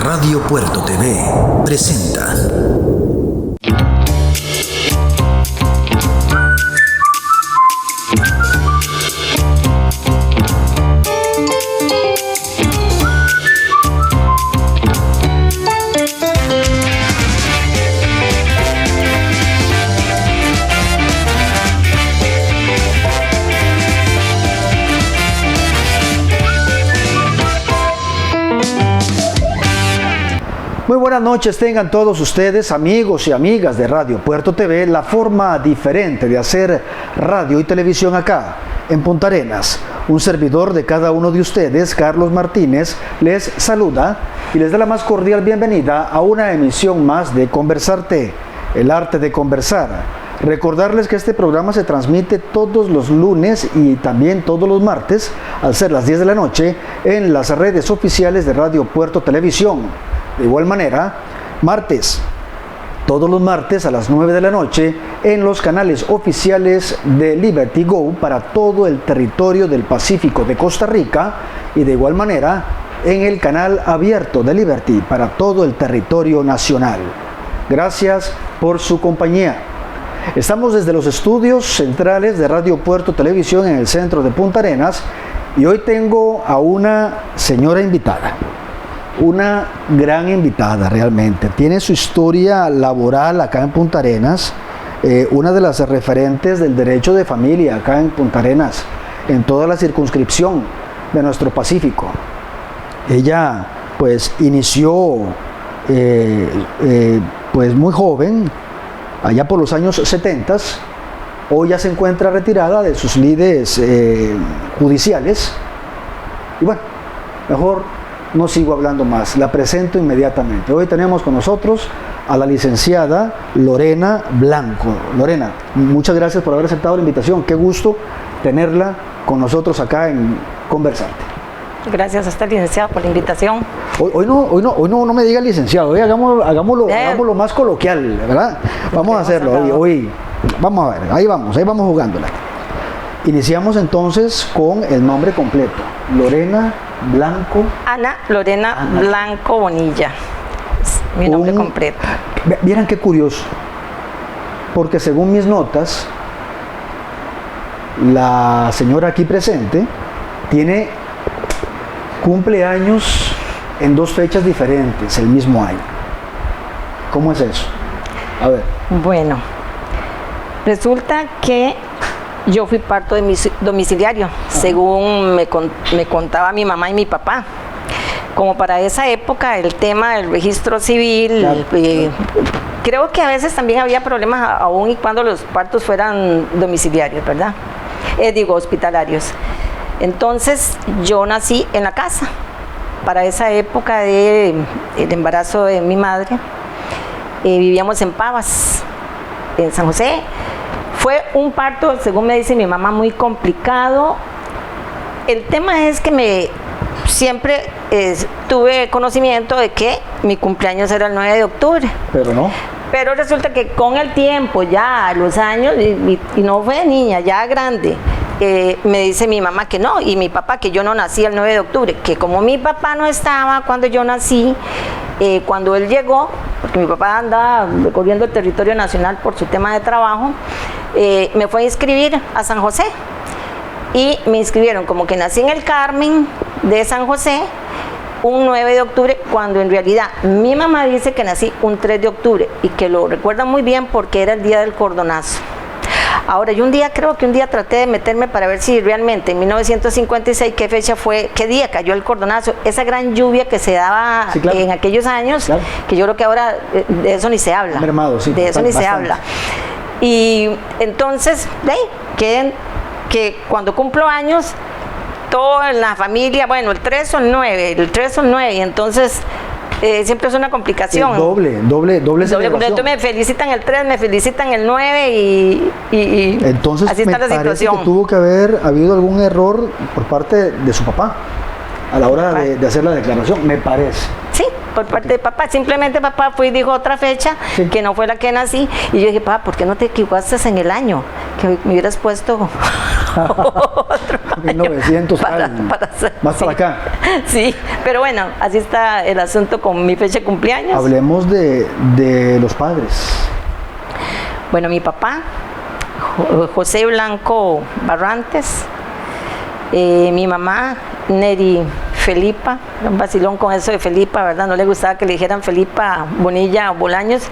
Radio Puerto TV presenta Muy buenas noches tengan todos ustedes, amigos y amigas de Radio Puerto TV, la forma diferente de hacer radio y televisión acá, en Punta Arenas. Un servidor de cada uno de ustedes, Carlos Martínez, les saluda y les da la más cordial bienvenida a una emisión más de Conversarte, el arte de conversar. Recordarles que este programa se transmite todos los lunes y también todos los martes, al ser las 10 de la noche, en las redes oficiales de Radio Puerto Televisión. De igual manera, todos los martes a las 9 de la noche, en los canales oficiales de Liberty Go para todo el territorio del Pacífico de Costa Rica y de igual manera en el canal abierto de Liberty para todo el territorio nacional. Gracias por su compañía. Estamos desde los estudios centrales de Radio Puerto Televisión en el centro de Punta Arenas y hoy tengo a una señora invitada. Una gran invitada realmente, tiene su historia laboral acá en Punta Arenas, una de las referentes del derecho de familia acá en Punta Arenas, en toda la circunscripción de nuestro Pacífico. Ella pues inició pues muy joven, allá por los años 70, hoy ya se encuentra retirada de sus lides judiciales y bueno, mejor no sigo hablando más, la presento inmediatamente. Hoy tenemos con nosotros a la licenciada Lorena Blanco. Lorena, muchas gracias por haber aceptado la invitación. Qué gusto tenerla con nosotros acá en Conversarte. Gracias a usted, licenciado, por la invitación. Hoy no me diga licenciado, hoy hagámoslo más coloquial, ¿verdad? Vamos a hacerlo hoy. Vamos a ver, ahí vamos jugándola. Iniciamos entonces con el nombre completo. Lorena Blanco. Ana Lorena Blanco Bonilla. Es mi nombre completo. Vieran qué curioso. Porque según mis notas, la señora aquí presente cumple años en dos fechas diferentes el mismo año. ¿Cómo es eso? A ver. Bueno, resulta que yo fui parto domiciliario, según me contaba mi mamá y mi papá. Como para esa época el tema del registro civil, claro. Creo que a veces también había problemas aún y cuando los partos fueran domiciliarios, ¿verdad? Hospitalarios. Entonces yo nací en la casa. Para esa época del embarazo de mi madre, vivíamos en Pavas, en San José. Fue un parto, según me dice mi mamá, muy complicado. El tema es que siempre tuve conocimiento de que mi cumpleaños era el 9 de octubre. Pero no. Pero resulta que con el tiempo, ya los años, y no fue de niña, ya grande, me dice mi mamá que no, y mi papá que yo no nací el 9 de octubre, que como mi papá no estaba cuando yo nací, cuando él llegó, porque mi papá andaba recorriendo el territorio nacional por su tema de trabajo, me fue a inscribir a San José y me inscribieron como que nací en el Carmen de San José un 9 de octubre, cuando en realidad mi mamá dice que nací un 3 de octubre y que lo recuerda muy bien porque era el día del cordonazo. Ahora, yo creo que un día traté de meterme para ver si realmente en 1956 qué fecha fue, qué día cayó el cordonazo, esa gran lluvia que se daba, sí, claro, en aquellos años, claro, que yo creo que ahora de eso ni se habla. Mermado, sí, de eso ni se habla. Y entonces, que cuando cumplo años, toda la familia, bueno, el 3 o el 9, y entonces siempre es una complicación. Doble entonces me felicitan el 3, me felicitan el 9 y entonces así está la situación. Que tuvo que haber habido algún error por parte de su papá a la hora de hacer la declaración, me parece. Sí, por parte de papá. Simplemente papá fue y dijo otra fecha, sí, que no fue la que nací. Y yo dije, papá, ¿por qué no te equivocaste en el año? Que me hubieras puesto otro 1900 para más sí. para acá. Sí, pero bueno, así está el asunto con mi fecha de cumpleaños. Hablemos de los padres. Bueno, mi papá, José Blanco Barrantes, mi mamá, Neri Felipa, un vacilón con eso de Felipa, ¿verdad? No le gustaba que le dijeran Felipa Bonilla Bolaños.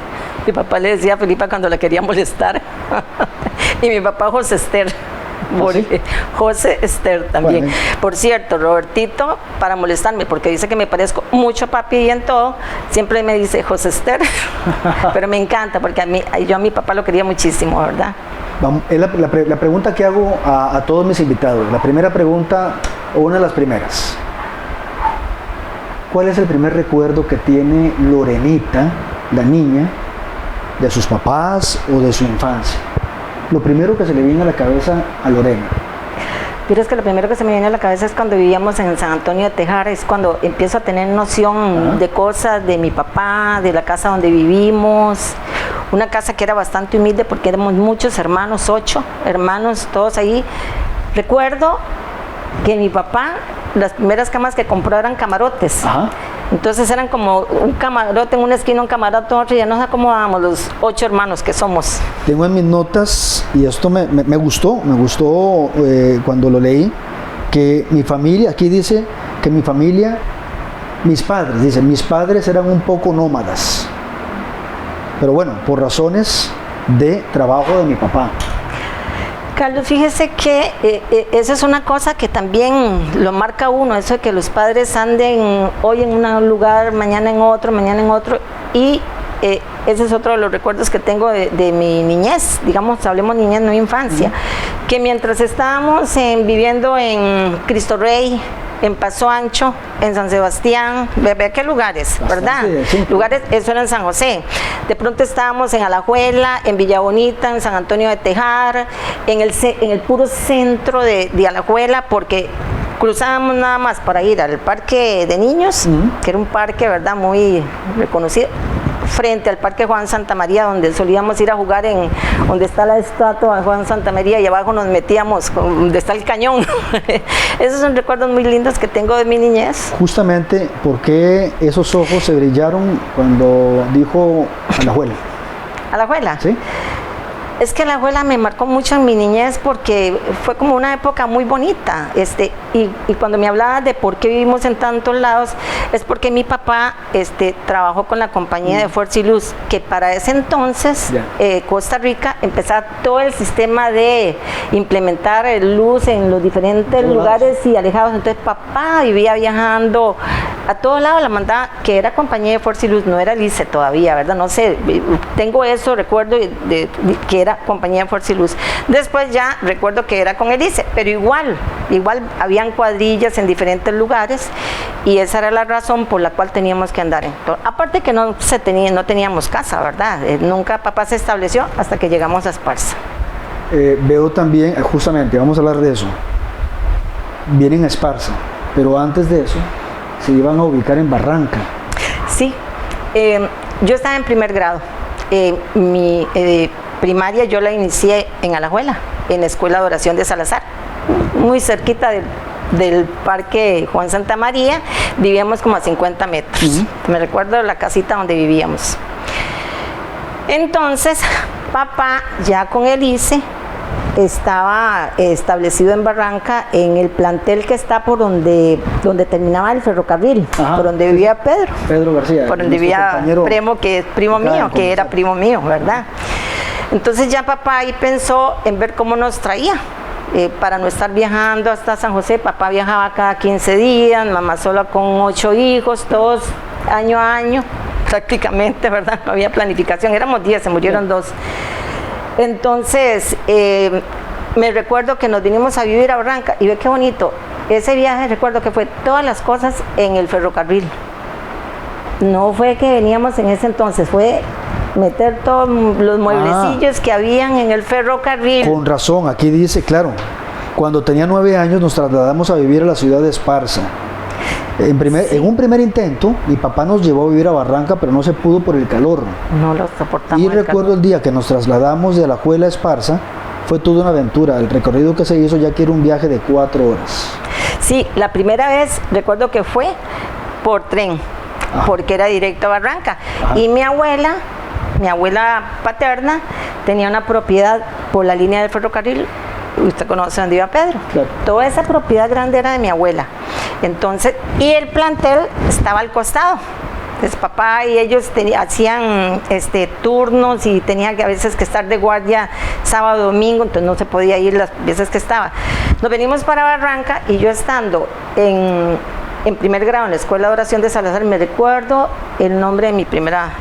Mi papá le decía Felipa cuando la quería molestar. Y mi papá José Esther. ¿Sí? José Esther también. Bueno. Por cierto, Robertito, para molestarme, porque dice que me parezco mucho a papi y en todo, siempre me dice José Esther. Pero me encanta, porque yo a mi papá lo quería muchísimo, ¿verdad? Es la pregunta que hago a todos mis invitados. La primera pregunta, o una de las primeras. ¿Cuál es el primer recuerdo que tiene Lorenita, la niña, de sus papás o de su infancia? Lo primero que se le viene a la cabeza a Lorena. Pero es que lo primero que se me viene a la cabeza es cuando vivíamos en San Antonio de Tejar, es cuando empiezo a tener noción de cosas de mi papá, de la casa donde vivimos, una casa que era bastante humilde porque éramos muchos hermanos, 8 hermanos, todos ahí. Recuerdo que mi papá, las primeras camas que compró eran camarotes. Ajá. Entonces eran como un camarote en una esquina, un camarote en otra, y ya nos acomodábamos los 8 hermanos que somos. Tengo en mis notas, y esto me gustó cuando lo leí, que mi familia, aquí dice que mi familia, mis padres eran un poco nómadas. Pero bueno, por razones de trabajo de mi papá. Carlos, fíjese que esa es una cosa que también lo marca uno, eso de que los padres anden hoy en un lugar, mañana en otro, y ese es otro de los recuerdos que tengo de mi niñez, digamos, hablemos niñez, no infancia, que mientras estábamos viviendo en Cristo Rey, en Paso Ancho, en San Sebastián, ¿ve qué lugares, verdad? Sí. Lugares, eso era en San José. De pronto estábamos en Alajuela, en Villa Bonita, en San Antonio de Tejar, en el puro centro de Alajuela, porque cruzábamos nada más para ir al parque de niños, que era un parque, ¿verdad?, muy reconocido, frente al parque Juan Santa María, donde solíamos ir a jugar, donde está la estatua de Juan Santa María, y abajo nos metíamos donde está el cañón. Esos son recuerdos muy lindos que tengo de mi niñez. Justamente, ¿por qué esos ojos se brillaron cuando dijo Alajuela? ¿Alajuela? ¿Sí? Es que la abuela me marcó mucho en mi niñez porque fue como una época muy bonita, y cuando me hablaba de por qué vivimos en tantos lados, es porque mi papá trabajó con la compañía de Fuerza y Luz, que para ese entonces Costa Rica empezaba todo el sistema de implementar luz en los diferentes lugares y alejados. Entonces papá vivía viajando a todos lados, la mandaba, que era compañía de Fuerza y Luz, no era Lice todavía, ¿verdad? No sé, tengo eso, recuerdo de que era compañía de Fuerza y Luz. Después ya recuerdo que era con el ICE, pero igual habían cuadrillas en diferentes lugares, y esa era la razón por la cual teníamos que andar en todo. Aparte que no teníamos casa, ¿verdad? Nunca papá se estableció hasta que llegamos a Esparza. Veo también, justamente, vamos a hablar de eso. Vienen a Esparza, pero antes de eso se iban a ubicar en Barranca. Sí, yo estaba en primer grado. Mi primaria yo la inicié en Alajuela, en la Escuela de Oración de Salazar, muy cerquita del parque Juan Santa María. Vivíamos como a 50 metros. Me recuerdo de la casita donde vivíamos. Entonces, papá, ya con el ICE, estaba establecido en Barranca, en el plantel que está por donde terminaba el ferrocarril. Ajá, por donde vivía Pedro García, por donde vivía Primo, que es primo mío, que era primo mío, ¿verdad? Entonces ya papá ahí pensó en ver cómo nos traía, para no estar viajando hasta San José. Papá viajaba cada 15 días, mamá sola con 8 hijos, todos año a año, prácticamente, ¿verdad? No había planificación, éramos 10, se murieron 2. Entonces, me recuerdo que nos vinimos a vivir a Barranca, y ve qué bonito, ese viaje recuerdo que fue todas las cosas en el ferrocarril. No fue que veníamos en ese entonces, fue meter todos los mueblecillos que habían en el ferrocarril. Con razón, aquí dice, claro, cuando tenía 9 años nos trasladamos a vivir a la ciudad de Esparza. En un primer intento, mi papá nos llevó a vivir a Barranca, pero no se pudo por el calor. No lo soportamos. Y recuerdo el día que nos trasladamos de Alajuela a Esparza, fue toda una aventura. El recorrido que se hizo ya que era un viaje de 4 horas. Sí, la primera vez recuerdo que fue por tren, porque era directo a Barranca. Y mi abuela paterna, tenía una propiedad por la línea del ferrocarril. Usted conoce dónde iba Pedro. Claro. Toda esa propiedad grande era de mi abuela. Entonces, y el plantel estaba al costado. Entonces, papá y ellos hacían turnos y tenían que a veces que estar de guardia sábado, domingo, entonces no se podía ir las veces que estaba. Nos venimos para Barranca y yo estando en primer grado en la Escuela de Oración de Salazar, me recuerdo el nombre de mi primera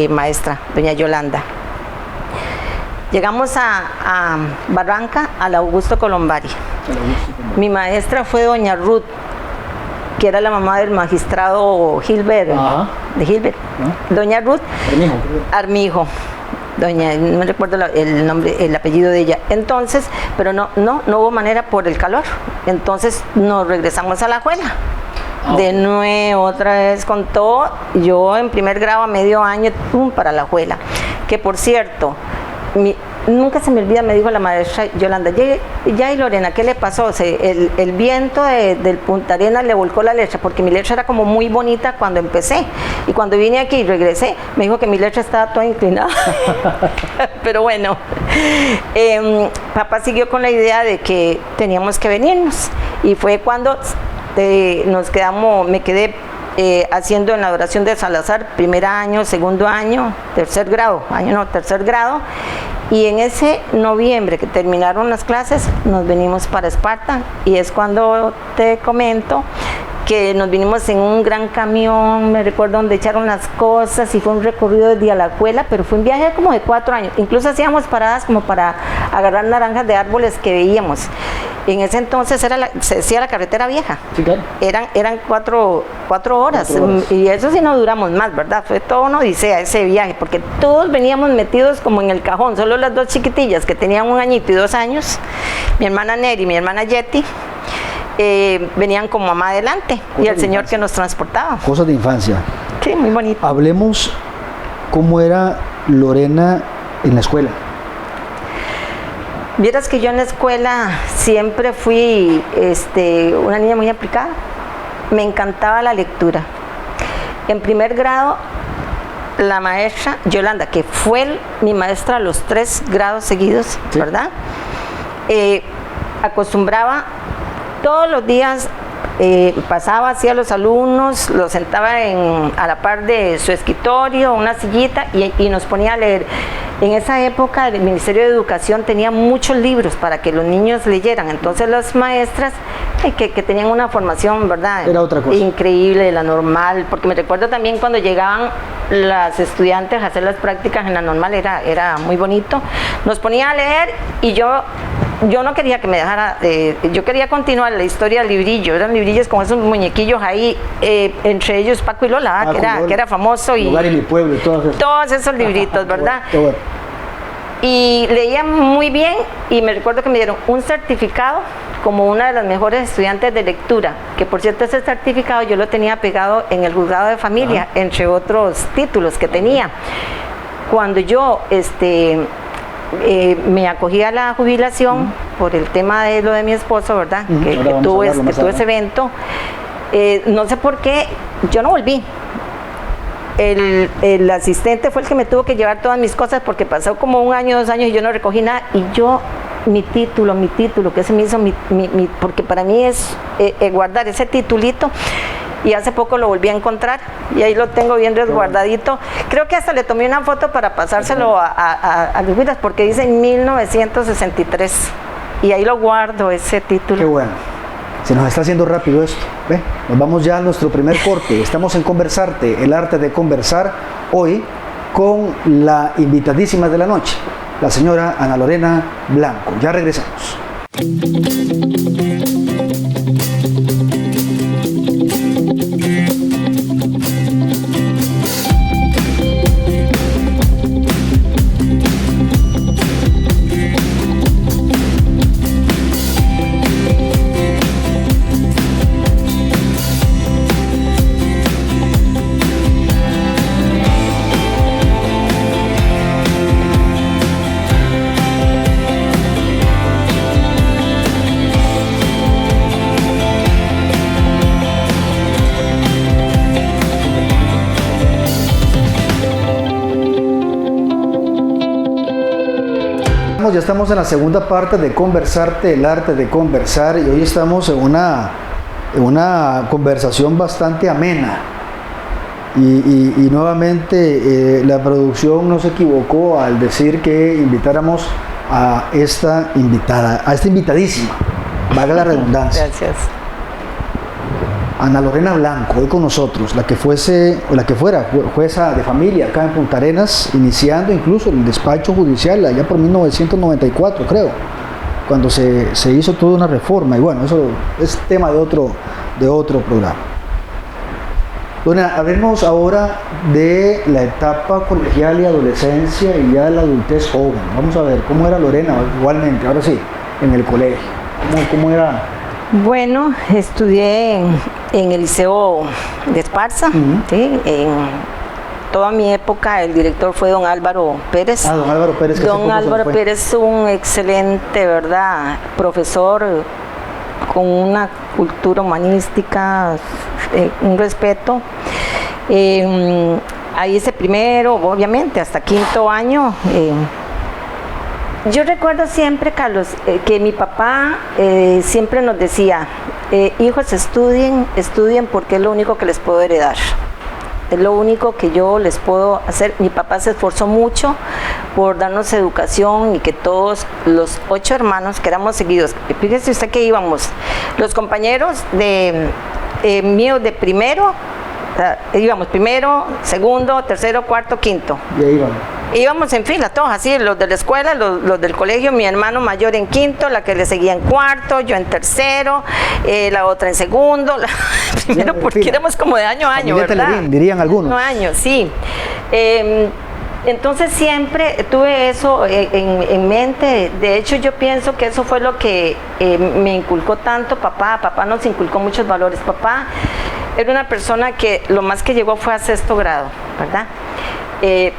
maestra, doña Yolanda. Llegamos a Barranca, a la Augusto Colombari. Mi maestra fue doña Ruth, que era la mamá del magistrado Gilbert, de Gilbert. Doña Ruth Armijo. Doña, no me recuerdo el nombre, el apellido de ella. Entonces, pero no hubo manera por el calor. Entonces nos regresamos a la escuela. De nuevo, otra vez con todo. Yo en primer grado a medio año, para la escuela. Que por cierto, nunca se me olvida, me dijo la maestra Yolanda, ya y Lorena, ¿qué le pasó? El viento del Punta Arenas le volcó la letra, porque mi letra era como muy bonita cuando empecé, y cuando vine aquí y regresé, me dijo que mi letra estaba toda inclinada. Pero bueno, papá siguió con la idea de que teníamos que venirnos, y fue cuando me quedé haciendo en la oración de Salazar, primer año, segundo año, tercer grado, y en ese noviembre que terminaron las clases, nos venimos para Esparta, y es cuando te comento que nos vinimos en un gran camión, me recuerdo donde echaron las cosas, y fue un recorrido desde Alajuela, pero fue un viaje como de 4 años, incluso hacíamos paradas como para agarrar naranjas de árboles que veíamos. En ese entonces se decía la carretera vieja. Sí, claro. Eran 4 horas. Y eso sí no duramos más, ¿verdad? Fue todo una odisea ese viaje, porque todos veníamos metidos como en el cajón, solo las 2 chiquitillas que tenían 1 añito y 2 años, mi hermana Neri y mi hermana Yeti, venían como mamá adelante, y el señor que nos transportaba. Cosas de infancia. Sí, muy bonito. Hablemos cómo era Lorena en la escuela. Vieras que yo en la escuela siempre fui una niña muy aplicada. Me encantaba la lectura. En primer grado, la maestra Yolanda, que fue mi maestra a los 3 grados seguidos, sí, ¿verdad? Acostumbraba todos los días, pasaba hacia los alumnos, los sentaba a la par de su escritorio, una sillita, y nos ponía a leer. En esa época el Ministerio de Educación tenía muchos libros para que los niños leyeran, entonces las maestras que tenían una formación, ¿verdad? Era otra cosa. Increíble, la normal, porque me recuerdo también cuando llegaban las estudiantes a hacer las prácticas en la normal, era muy bonito. Nos ponía a leer y yo no quería que me dejara, yo quería continuar la historia del librillo, eran librillos con esos muñequillos ahí, entre ellos Paco y Lola, que era famoso, y Lugar en mi pueblo, todos esos libritos, ¿verdad? Bueno. Y leía muy bien, y me recuerdo que me dieron un certificado como una de las mejores estudiantes de lectura, que por cierto ese certificado yo lo tenía pegado en el juzgado de familia, entre otros títulos que tenía. Cuando yo me acogí a la jubilación por el tema de lo de mi esposo, ¿verdad? Que tuvo ese evento, no sé por qué, yo no volví. El asistente fue el que me tuvo que llevar todas mis cosas, porque pasó como 1 año, 2 años y yo no recogí nada, y yo, mi título, que se me hizo porque para mí es guardar ese titulito, y hace poco lo volví a encontrar y ahí lo tengo bien resguardadito. Creo que hasta le tomé una foto para pasárselo a los Huilas, porque dice 1963, y ahí lo guardo, ese título. Qué bueno. Se nos está haciendo rápido esto. Nos vamos ya a nuestro primer corte. Estamos en Conversarte, el arte de conversar, hoy con la invitadísima de la noche, la señora Ana Lorena Blanco. Ya regresamos. ya estamos en la segunda parte de Conversarte, el arte de conversar, y hoy estamos en una conversación bastante amena. Y nuevamente la producción no se equivocó al decir que invitáramos a esta invitada, a esta invitadísima, valga la redundancia. Gracias. Ana Lorena Blanco, hoy con nosotros, la que fuera jueza de familia acá en Punta Arenas, iniciando incluso el despacho judicial allá por 1994, creo, cuando se hizo toda una reforma, y bueno, eso es tema de otro programa. Lorena, hablemos ahora de la etapa colegial y adolescencia y ya la adultez joven. Vamos a ver cómo era Lorena igualmente, ahora sí, en el colegio, cómo era. Bueno, estudié en el Liceo de Esparza, ¿sí? En toda mi época el director fue don Álvaro Pérez. Don Álvaro Pérez. Don Álvaro Pérez, un excelente, ¿verdad?, profesor con una cultura humanística, un respeto. Ahí hice primero, obviamente, hasta quinto año. Yo recuerdo siempre, Carlos, que mi papá siempre nos decía, hijos, estudien porque es lo único que les puedo heredar. Es lo único que yo les puedo hacer. Mi papá se esforzó mucho por darnos educación y que todos los 8 hermanos que éramos seguidos, fíjese usted que íbamos, los compañeros míos de primero, íbamos primero, segundo, tercero, cuarto, quinto. Y ahí íbamos. Íbamos en fila, todos así, los de la escuela, los del colegio, mi hermano mayor en quinto, la que le seguía en cuarto, yo en tercero, la otra en segundo, primero porque éramos como de año a año, ¿verdad? Telerín, dirían algunos. Año, sí. Entonces siempre tuve eso en mente. De hecho, yo pienso que eso fue lo que me inculcó tanto papá. Papá nos inculcó muchos valores. Papá era una persona que lo más que llegó fue a 6º grado, ¿verdad?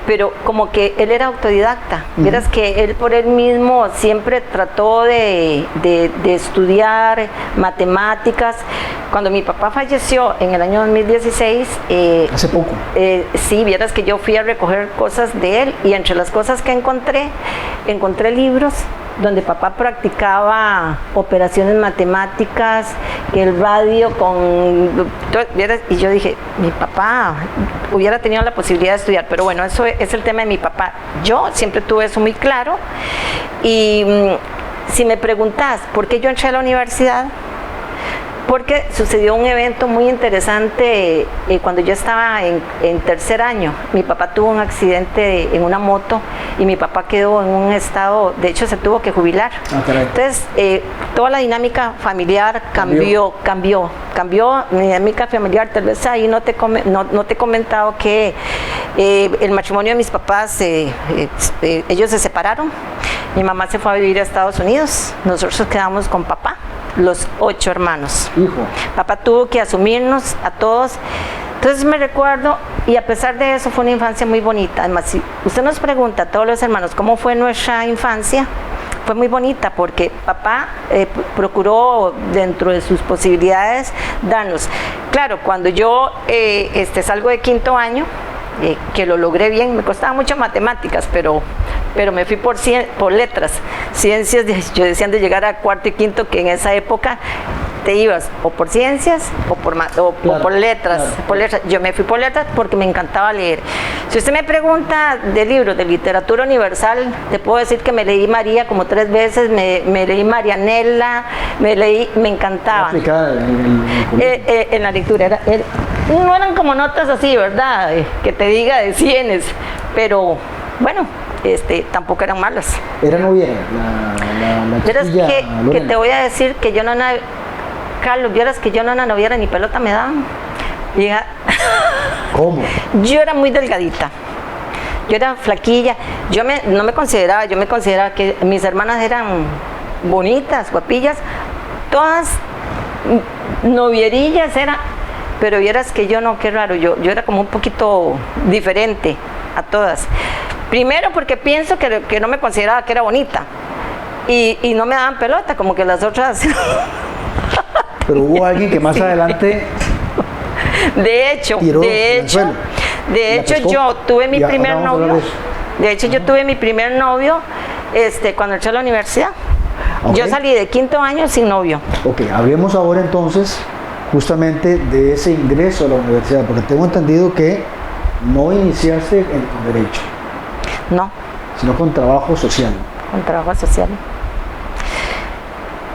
Pero como que él era autodidacta. Vieras que él por él mismo siempre trató de estudiar matemáticas. Cuando mi papá falleció en el año 2016, hace poco, sí, vieras que yo fui a recoger cosas de él, y entre las cosas que encontré libros donde papá practicaba operaciones matemáticas, que el radio y yo dije, mi papá hubiera tenido la posibilidad de estudiar, pero bueno, eso es el tema de mi papá. Yo siempre tuve eso muy claro, y si me preguntas por qué yo entré a la universidad, porque sucedió un evento muy interesante cuando yo estaba en 3er año. Mi papá tuvo un accidente en una moto y mi papá quedó en un estado, de hecho se tuvo que jubilar. Entonces, toda la dinámica familiar cambió. Mi dinámica familiar, tal vez ahí no te he comentado que el matrimonio de mis papás, ellos se separaron. Mi mamá se fue a vivir a Estados Unidos, nosotros quedamos con papá, los 8 hermanos. Hijo. Papá tuvo que asumirnos a todos. Entonces me recuerdo, y a pesar de eso fue una infancia muy bonita. Además, si usted nos pregunta a todos los hermanos cómo fue nuestra infancia, fue muy bonita porque papá procuró dentro de sus posibilidades darnos. Claro, cuando yo salgo de quinto año, que lo logré bien, me costaba mucho matemáticas, pero me fui por letras, ciencias. Yo decía de llegar a cuarto y quinto, que en esa época te ibas o por ciencias o por letras. Claro. Por letras. Yo me fui por letras porque me encantaba leer. Si usted me pregunta de libros de literatura universal, te puedo decir que me leí María como 3 veces, me leí Marianela, me encantaba. En la lectura no eran como notas así, ¿verdad? Que te diga de cienes, pero bueno, tampoco eran malas. ¿Era novia? Vieras que te voy a decir que yo no, Carlos, vieras que yo no era noviera, ni pelota me daban. ¿Cómo? Yo era muy delgadita. Yo era flaquilla. No me consideraba, yo me consideraba que mis hermanas eran bonitas, guapillas, todas novierillas eran. Pero vieras que yo no, qué raro, yo era como un poquito diferente a todas. Primero porque pienso que no me consideraba que era bonita, y no me daban pelota, como que las otras. Pero hubo alguien que más adelante de hecho yo tuve mi primer novio. De hecho, yo tuve mi primer novio Cuando entré a la universidad. Ok. Yo salí de 5º año sin novio. Ok, hablemos ahora entonces justamente de ese ingreso a la universidad, porque tengo entendido que no iniciaste con derecho, No, sino con trabajo social. con trabajo social.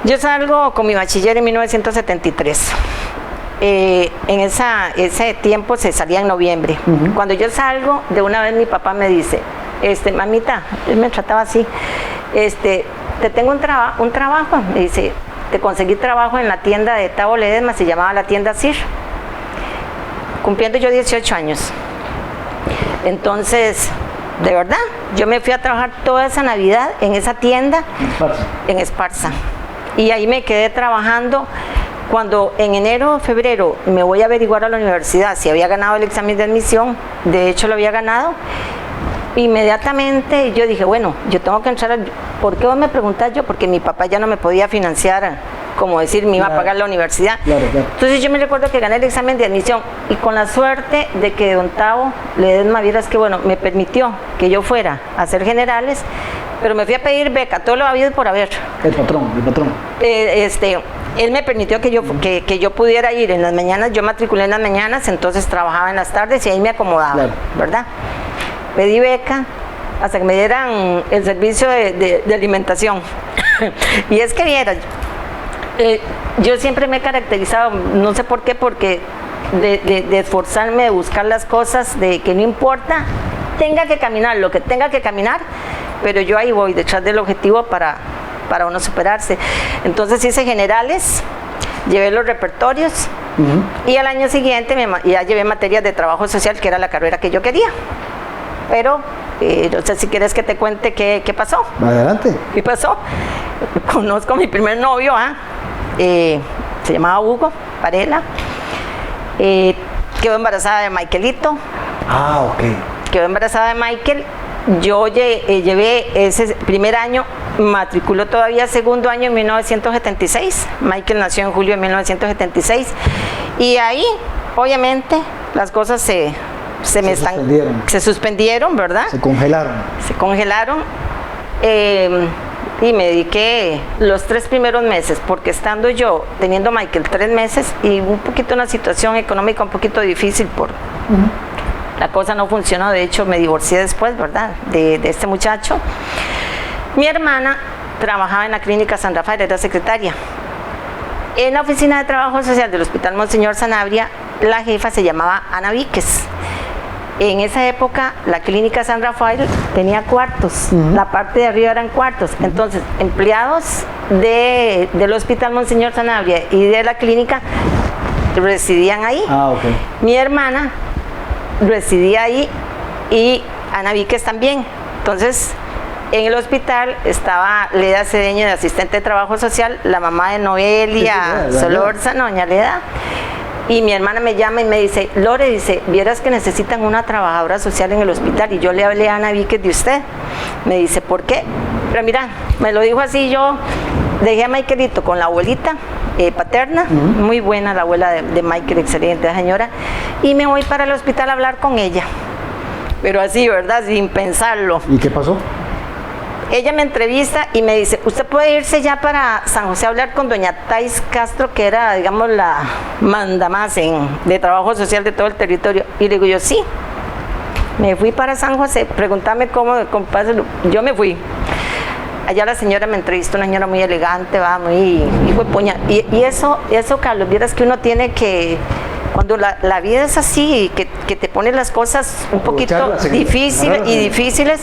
Yo salgo con mi bachiller en 1973. En ese tiempo se salía en noviembre. Ujú. Cuando yo salgo, de una vez mi papá me dice, mamita, él me trataba así, te tengo un trabajo, me dice, te conseguí trabajo en la tienda de Tabo Ledesma, se llamaba la tienda CIR, cumpliendo yo 18 años. Entonces, de verdad, yo me fui a trabajar toda esa Navidad en esa tienda, en Esparza. Y ahí me quedé trabajando. Cuando en enero o febrero me voy a averiguar a la universidad si había ganado el examen de admisión, de hecho lo había ganado, inmediatamente yo dije, bueno, yo tengo que entrar. ¿Por qué vos me preguntás yo? Porque mi papá ya no me podía financiar, como decir, me iba a pagar la universidad. Claro, claro. Entonces yo me recuerdo que gané el examen de admisión y con la suerte de que don Tavo Ledesma, vieras que bueno, me permitió que yo fuera a hacer generales, pero me fui a pedir beca, todo lo habido por haber. El patrón. Él me permitió que yo pudiera ir en las mañanas, yo matriculé en las mañanas, entonces trabajaba en las tardes y ahí me acomodaba, Claro. ¿verdad? Pedí beca hasta que me dieran el servicio de alimentación. Y es que vieras, yo siempre me he caracterizado, no sé por qué, porque de esforzarme, de buscar las cosas, de que no importa, tenga que caminar lo que tenga que caminar, pero yo ahí voy detrás del objetivo para uno superarse. Entonces hice generales, llevé los repertorios. Ujú. Y al año siguiente ya llevé materias de trabajo social, que era la carrera que yo quería. Pero no sé si quieres que te cuente qué pasó. Adelante. ¿Qué pasó? Conozco a mi primer novio, se llamaba Hugo Varela. Quedó embarazada de Michaelito. Ah, ok. Quedó embarazada de Michael. Yo llevé ese primer año, matriculó todavía segundo año en 1976. Michael nació en julio de 1976. Y ahí, obviamente, las cosas se suspendieron, ¿verdad? Se congelaron. Se congelaron. Y me dediqué los 3 primeros meses, porque estando yo teniendo Michael 3 meses y un poquito una situación económica un poquito difícil la cosa no funcionó, de hecho me divorcié después, ¿verdad? De este muchacho. Mi hermana trabajaba en la clínica San Rafael, era secretaria. En la oficina de trabajo social del Hospital Monseñor Sanabria, la jefa se llamaba Ana Víquez. En esa época la clínica San Rafael tenía cuartos, la parte de arriba eran cuartos, entonces empleados del Hospital Monseñor Sanabria y de la clínica residían ahí. Ah, ok. Mi hermana residía ahí y Ana Víquez también. Entonces, en el hospital estaba Leda Cedeño de asistente de trabajo social, la mamá de Noelia Solórzano, doña Leda. Y mi hermana me llama y me dice, Lore, dice, vieras que necesitan una trabajadora social en el hospital. Y yo le hablé a Ana Víquez de usted. Me dice, ¿por qué? Pero mira, me lo dijo así, yo dejé a Michaelito con la abuelita paterna, muy buena la abuela de Michael, excelente señora, y me voy para el hospital a hablar con ella. Pero así, ¿verdad? Sin pensarlo. ¿Y qué pasó? Ella me entrevista y me dice, usted puede irse ya para San José a hablar con doña Thais Castro, que era, digamos, la mandamás de trabajo social de todo el territorio. Y le digo yo, sí. Me fui para San José, pregúntame cómo, yo me fui. Allá la señora me entrevistó, una señora muy elegante, va, muy hijo de puña. Y eso, Carlos, vieras que uno tiene que, cuando la vida es así, que te pone las cosas un poquito difíciles,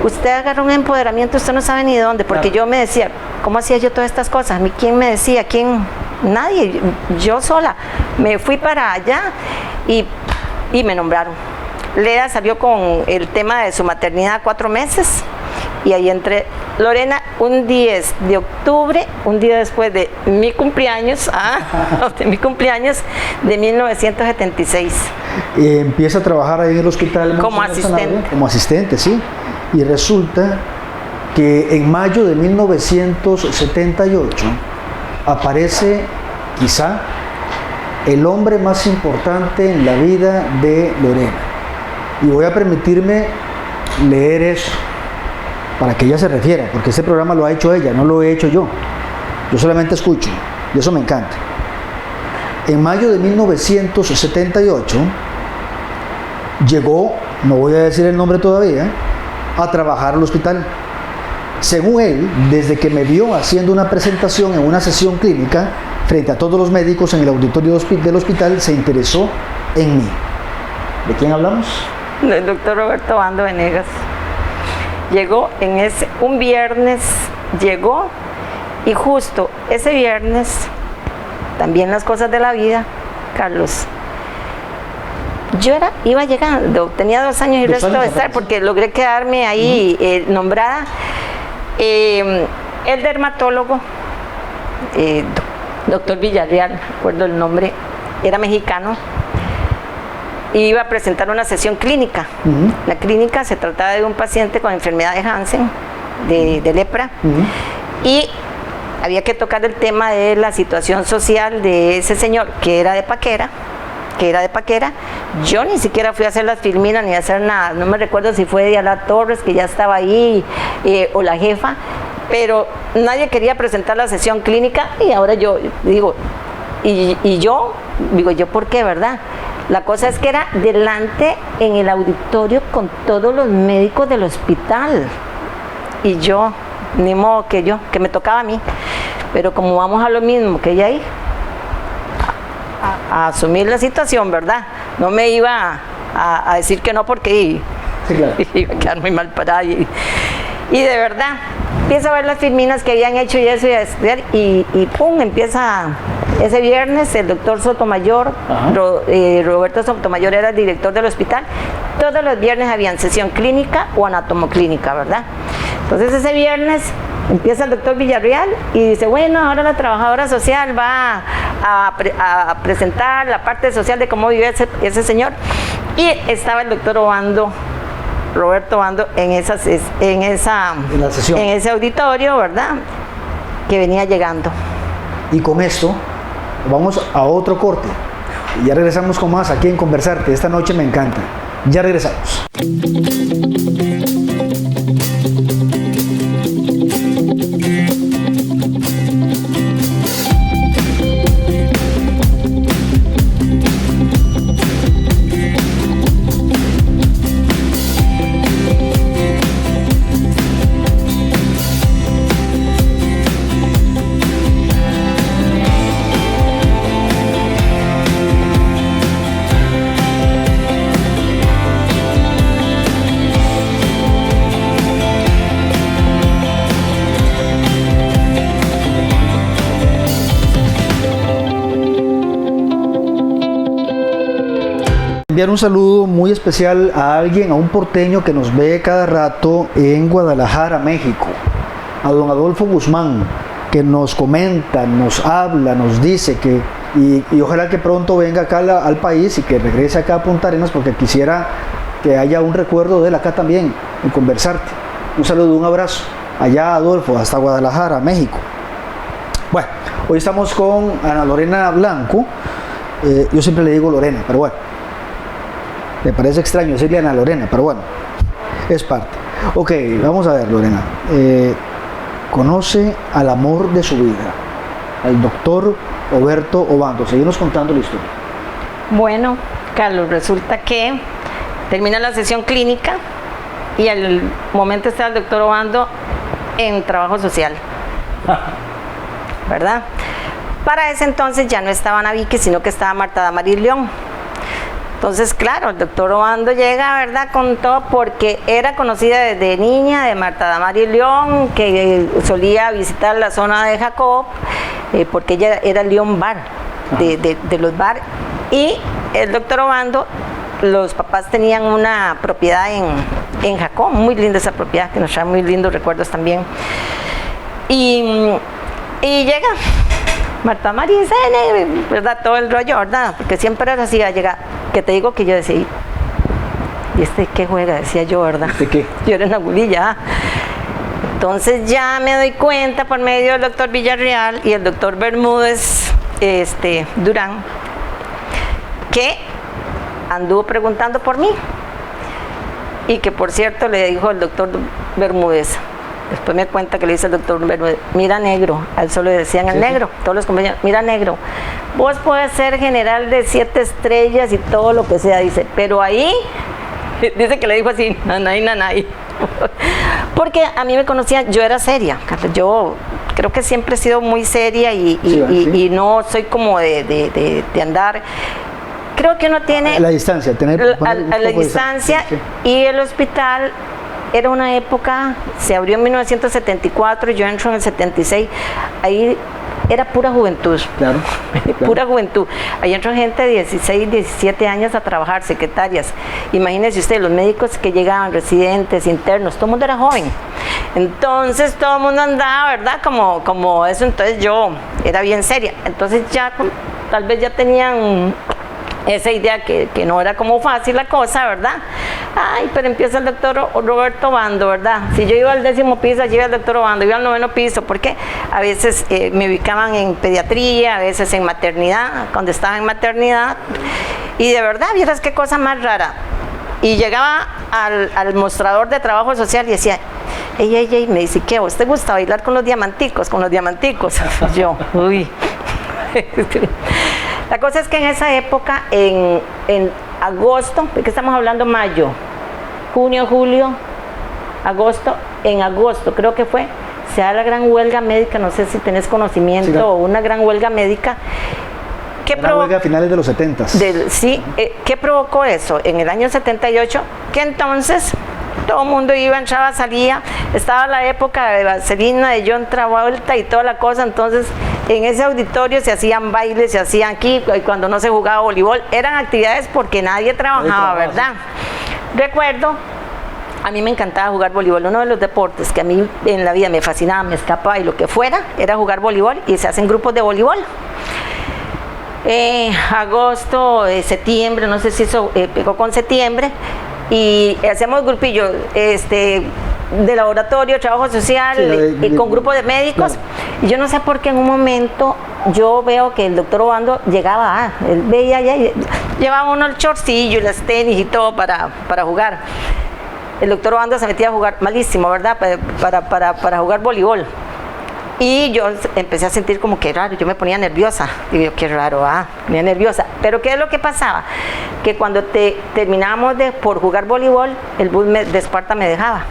usted agarra un empoderamiento, usted no sabe ni de dónde, porque yo me decía, ¿cómo hacía yo todas estas cosas? ¿A mí quién me decía? ¿Quién? Nadie, yo sola. Me fui para allá y me nombraron. Leda salió con el tema de su maternidad 4 meses y ahí entré. Lorena, un 10 de octubre, un día después de mi cumpleaños, de 1976. Empieza a trabajar ahí en el hospital como asistente. Como asistente, sí. Y resulta que en mayo de 1978 aparece quizá el hombre más importante en la vida de Lorena. Y voy a permitirme leer eso. para que ella se refiera, porque este programa lo ha hecho ella, no lo he hecho yo. Yo solamente escucho, y eso me encanta. En mayo de 1978 llegó, no voy a decir el nombre todavía, a trabajar al hospital. Según él, desde que me vio haciendo una presentación en una sesión clínica frente a todos los médicos en el auditorio del hospital, se interesó en mí. ¿De quién hablamos? Del doctor Roberto Obando Venegas. Llegó un viernes, llegó, y justo ese viernes, también las cosas de la vida, Carlos. Yo iba llegando, tenía 2 años y resto de estar, porque logré quedarme ahí nombrada. El dermatólogo, doctor Villarreal, recuerdo el nombre, era mexicano, iba a presentar una sesión clínica. La clínica se trataba de un paciente con enfermedad de Hansen, de lepra, y había que tocar el tema de la situación social de ese señor que era de Paquera. Yo ni siquiera fui a hacer las filminas ni a hacer nada. No me recuerdo si fue Diana Torres, que ya estaba ahí, o la jefa, pero nadie quería presentar la sesión clínica. Y ahora yo digo, yo ¿por qué, verdad? La cosa es que era delante en el auditorio con todos los médicos del hospital. Y yo, ni modo que me tocaba a mí. Pero como vamos a lo mismo que ella ahí, a asumir la situación, ¿verdad? No me iba a decir que no, porque sí, claro, iba a quedar muy mal parada. Y de verdad, empiezo a ver las filminas que habían hecho y eso, y a estudiar, y pum, empieza ese viernes. El doctor Sotomayor, Roberto Sotomayor, era el director del hospital. Todos los viernes habían sesión clínica o anatomoclínica, ¿verdad? Entonces ese viernes empieza el doctor Villarreal y dice, bueno, ahora la trabajadora social va a presentar la parte social de cómo vive ese señor. Y estaba el doctor Roberto Obando en ese auditorio, ¿verdad? Que venía llegando. Y con esto vamos a otro corte. Y ya regresamos con más aquí en Conversarte. Esta noche me encanta. Ya regresamos. Enviar un saludo muy especial a un porteño que nos ve cada rato en Guadalajara, México, a don Adolfo Guzmán, que nos comenta, nos habla, nos dice que, y ojalá que pronto venga acá al país y que regrese acá a Punta Arenas, porque quisiera que haya un recuerdo de él acá también, en Conversarte. Un saludo, un abrazo, allá Adolfo, hasta Guadalajara, México. Bueno, hoy estamos con Ana Lorena Blanco, yo siempre le digo Lorena, pero bueno, me parece extraño decirle Ana Lorena, pero bueno, es parte. Ok, vamos a ver, Lorena. Conoce al amor de su vida, al doctor Roberto Obando. Seguimos contando la historia. Bueno, Carlos, resulta que termina la sesión clínica y al momento está el doctor Obando en trabajo social, ¿verdad? Para ese entonces ya no estaba Ana Vicky, sino que estaba Marta Damaris León. Entonces, claro, el doctor Obando llega, ¿verdad?, con todo, porque era conocida desde niña de Marta Damaris León, que solía visitar la zona de Jacob, porque ella era León Bar, de los bar. Y el doctor Obando, los papás tenían una propiedad en Jacob, muy linda esa propiedad, que nos trae muy lindos recuerdos también. Y llega Marta María, ¿verdad? Todo el rollo, ¿verdad? Porque siempre era así, llega, que te digo que yo decía, ¿y este qué juega? Decía yo, ¿verdad? ¿Este qué? Yo era una gulilla. Entonces ya me doy cuenta por medio del doctor Villarreal y el doctor Bermúdez Durán, que anduvo preguntando por mí. Y que por cierto le dijo el doctor Bermúdez, después me cuenta que le dice el doctor Bermúdez, mira negro, a él solo le decían el negro, todos los compañeros, mira negro, vos puedes ser general de 7 estrellas y todo lo que sea, dice, pero ahí, dice que le dijo así, nanay, nanay. Porque a mí me conocían, yo era seria, yo creo que siempre he sido muy seria y no soy como de andar. Creo que uno tiene... A la distancia, a la distancia, y el hospital era una época, se abrió en 1974, yo entro en el 76, ahí era pura juventud, claro. Pura juventud. Ahí entró gente de 16, 17 años a trabajar, secretarias. Imagínense ustedes, los médicos que llegaban, residentes, internos, todo el mundo era joven. Entonces todo el mundo andaba, ¿verdad? Como eso, entonces yo era bien seria. Entonces ya, tal vez ya tenían esa idea que no era como fácil la cosa, ¿verdad? Ay, pero empieza el doctor Roberto Obando, ¿verdad? Si yo iba al 10º piso, allí iba el doctor Obando, iba al 9º piso, porque a veces me ubicaban en pediatría, a veces en maternidad, cuando estaba en maternidad, y de verdad, vieras qué cosa más rara. Y llegaba al mostrador de trabajo social y decía, ey, me dice, ¿qué? ¿A vos te gusta bailar con los diamanticos? Con los diamanticos. Yo, uy. La cosa es que en esa época, en agosto, ¿de qué estamos hablando? Mayo, junio, julio, agosto, en agosto creo que fue, se da la gran huelga médica, no sé si tenés conocimiento, sí, o una gran huelga médica. Una huelga a finales de los 70. Sí, ¿qué provocó eso? En el año 78, que entonces todo el mundo iba, entraba, salía, estaba la época de Vaselina, de John Travolta y toda la cosa, entonces en ese auditorio se hacían bailes, se hacían aquí, cuando no se jugaba voleibol, eran actividades porque nadie trabajaba, ¿verdad? Recuerdo, a mí me encantaba jugar voleibol, uno de los deportes que a mí en la vida me fascinaba, me escapaba y lo que fuera, era jugar voleibol, y se hacen grupos de voleibol. Agosto, septiembre, no sé si eso pegó con septiembre, y hacemos grupillos de laboratorio, trabajo social, sí, con grupos de médicos, claro. Y yo no sé por qué en un momento yo veo que el doctor Obando llegaba, él veía ya, llevaba uno el shortcillo y las tenis y todo para jugar. El doctor Obando se metía a jugar malísimo, ¿verdad? Para jugar voleibol. Y yo empecé a sentir como que raro, yo me ponía nerviosa. Digo yo, qué raro, me ponía nerviosa. Pero ¿qué es lo que pasaba? Que cuando terminábamos por jugar voleibol, el bus de Esparta me dejaba.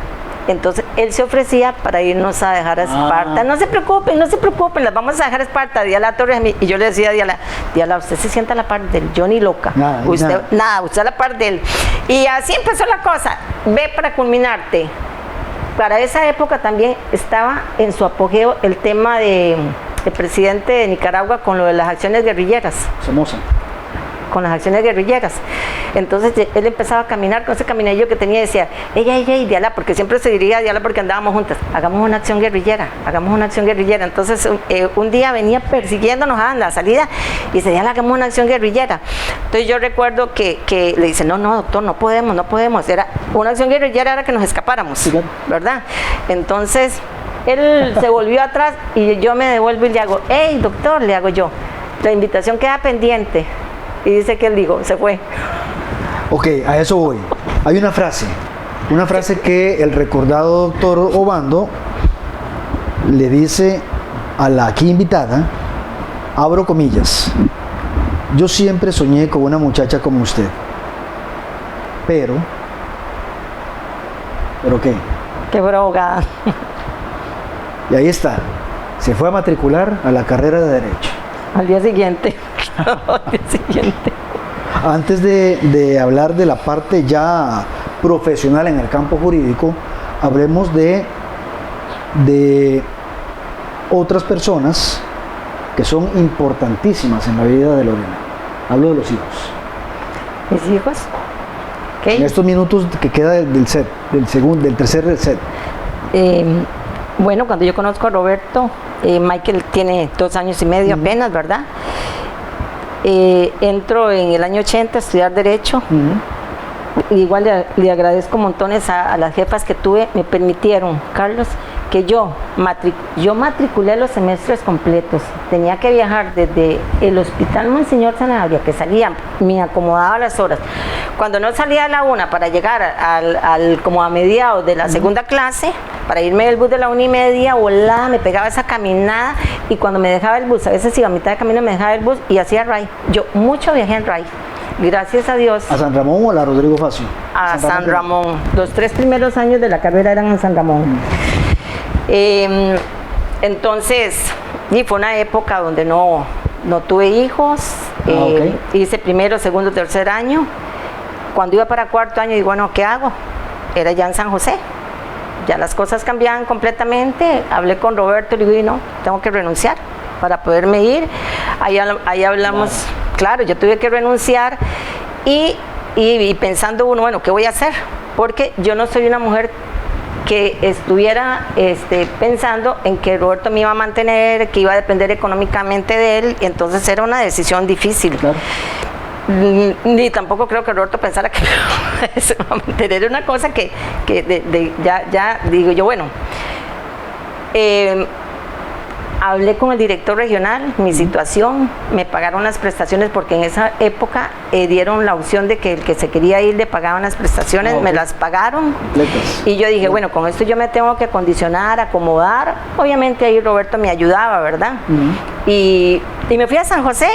Entonces él se ofrecía para irnos a dejar a Esparta. No se preocupen, las vamos a dejar a Esparta, Diala Torres. Y yo le decía a Diala, usted se sienta a la par de él, yo ni loca. Usted a la par de él. Y así empezó la cosa. Ve para culminarte. Para esa época también estaba en su apogeo el tema del presidente de Nicaragua con lo de las acciones guerrilleras. Somoza. Con las acciones guerrilleras. Entonces él empezaba a caminar con ese caminillo que tenía y decía, ella, Diala, porque siempre se dirigía a Diala porque andábamos juntas, hagamos una acción guerrillera. Entonces un día venía persiguiéndonos a la salida y decía, Diala, hagamos una acción guerrillera. Entonces yo recuerdo que le dice, no, doctor, no podemos. Era una acción guerrillera, era que nos escapáramos, sí, ¿verdad? Entonces él se volvió atrás y yo me devuelvo y le hago, hey, doctor, le hago yo, la invitación queda pendiente. Y dice que él dijo, se fue. Ok, a eso voy. Hay una frase que el recordado doctor Obando le dice a la aquí invitada, abro comillas, yo siempre soñé con una muchacha como usted, pero ¿qué? Qué brogada. Y ahí está, se fue a matricular a la carrera de Derecho. Al día siguiente. Antes de hablar de la parte ya profesional en el campo jurídico, hablemos de otras personas que son importantísimas en la vida de Lorena. Hablo de los hijos. ¿Mis hijos? ¿Qué? En estos minutos que queda del tercer set. Bueno, cuando yo conozco a Roberto, Michael tiene 2 años y medio apenas, ¿verdad? Entro en el año 80 a estudiar Derecho. Igual le agradezco montones a las jefas que tuve, me permitieron, Carlos, que yo matriculé los semestres completos. Tenía que viajar desde el Hospital Monseñor Sanabria, que salía, me acomodaba las horas. Cuando no salía a la 1 para llegar como a mediados de la segunda clase, para irme del bus de la 1:30, volaba, me pegaba esa caminada, y cuando me dejaba el bus, a veces iba a mitad de camino, me dejaba el bus y hacía RAI. Yo mucho viajé en RAI, gracias a Dios. ¿A San Ramón o a la Rodrigo Facio? A San Ramón. Los 3 primeros años de la carrera eran en San Ramón. Entonces, y fue una época donde no tuve hijos. Okay. Hice primero, segundo, tercer año. Cuando iba para cuarto año, digo, bueno, ¿qué hago? Era ya en San José. Ya las cosas cambiaban completamente. Hablé con Roberto y le digo, no, tengo que renunciar para poderme ir. Ahí hablamos, claro, yo tuve que renunciar y pensando uno, bueno, ¿qué voy a hacer? Porque yo no soy una mujer que estuviera pensando en que Roberto me iba a mantener, que iba a depender económicamente de él, y entonces era una decisión difícil. Claro. Ni tampoco creo que Roberto pensara que se va a mantener. Era una cosa que ya digo yo, bueno, hablé con el director regional, mi situación, me pagaron las prestaciones porque en esa época dieron la opción de que el que se quería ir le pagaban las prestaciones, me las pagaron. Y yo dije, bueno, con esto yo me tengo que acondicionar, acomodar. Obviamente ahí Roberto me ayudaba, ¿verdad? Y me fui a San José.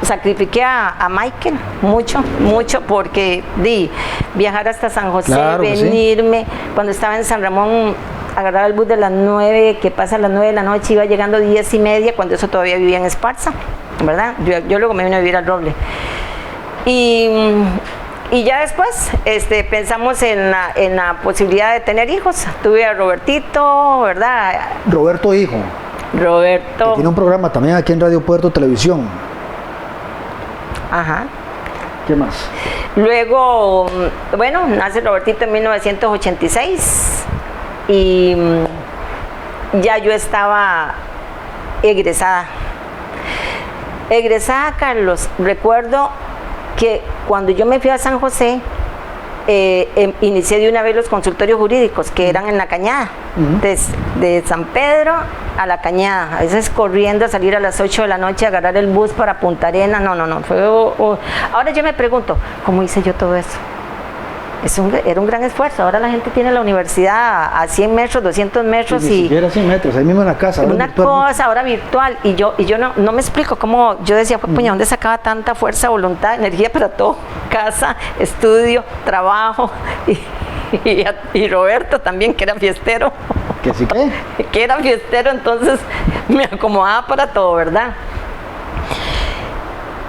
Sacrifiqué a Michael mucho porque viajar hasta San José, claro, venirme, cuando estaba en San Ramón, agarraba el bus de las 9, que pasa a las 9 de la noche, iba llegando 10:30, cuando eso todavía vivía en Esparza, ¿verdad? Yo luego me vine a vivir al Roble. Y ya después pensamos en la posibilidad de tener hijos. Tuve a Robertito, ¿verdad? Roberto hijo. Roberto. Que tiene un programa también aquí en Radio Puerto Televisión. Ajá. ¿Qué más? Luego, bueno, nace Robertito en 1986 y ya yo estaba egresada. Carlos, recuerdo que cuando yo me fui a San José, inicié de una vez los consultorios jurídicos que eran en La Cañada, de San Pedro a La Cañada, a veces corriendo a salir a las 8 de la noche, a agarrar el bus para Punta Arenas. No, fue ahora yo me pregunto, ¿cómo hice yo todo eso? Era un gran esfuerzo. Ahora la gente tiene la universidad a 100 metros, 200 metros. Ni siquiera 100 metros, ahí mismo en la casa. Ahora virtual. Y yo no me explico cómo. Yo decía, puña, ¿dónde sacaba tanta fuerza, voluntad, energía para todo? Casa, estudio, trabajo. Y Roberto también, que era fiestero. ¿Que sí qué? Que era fiestero, entonces me acomodaba para todo, ¿verdad?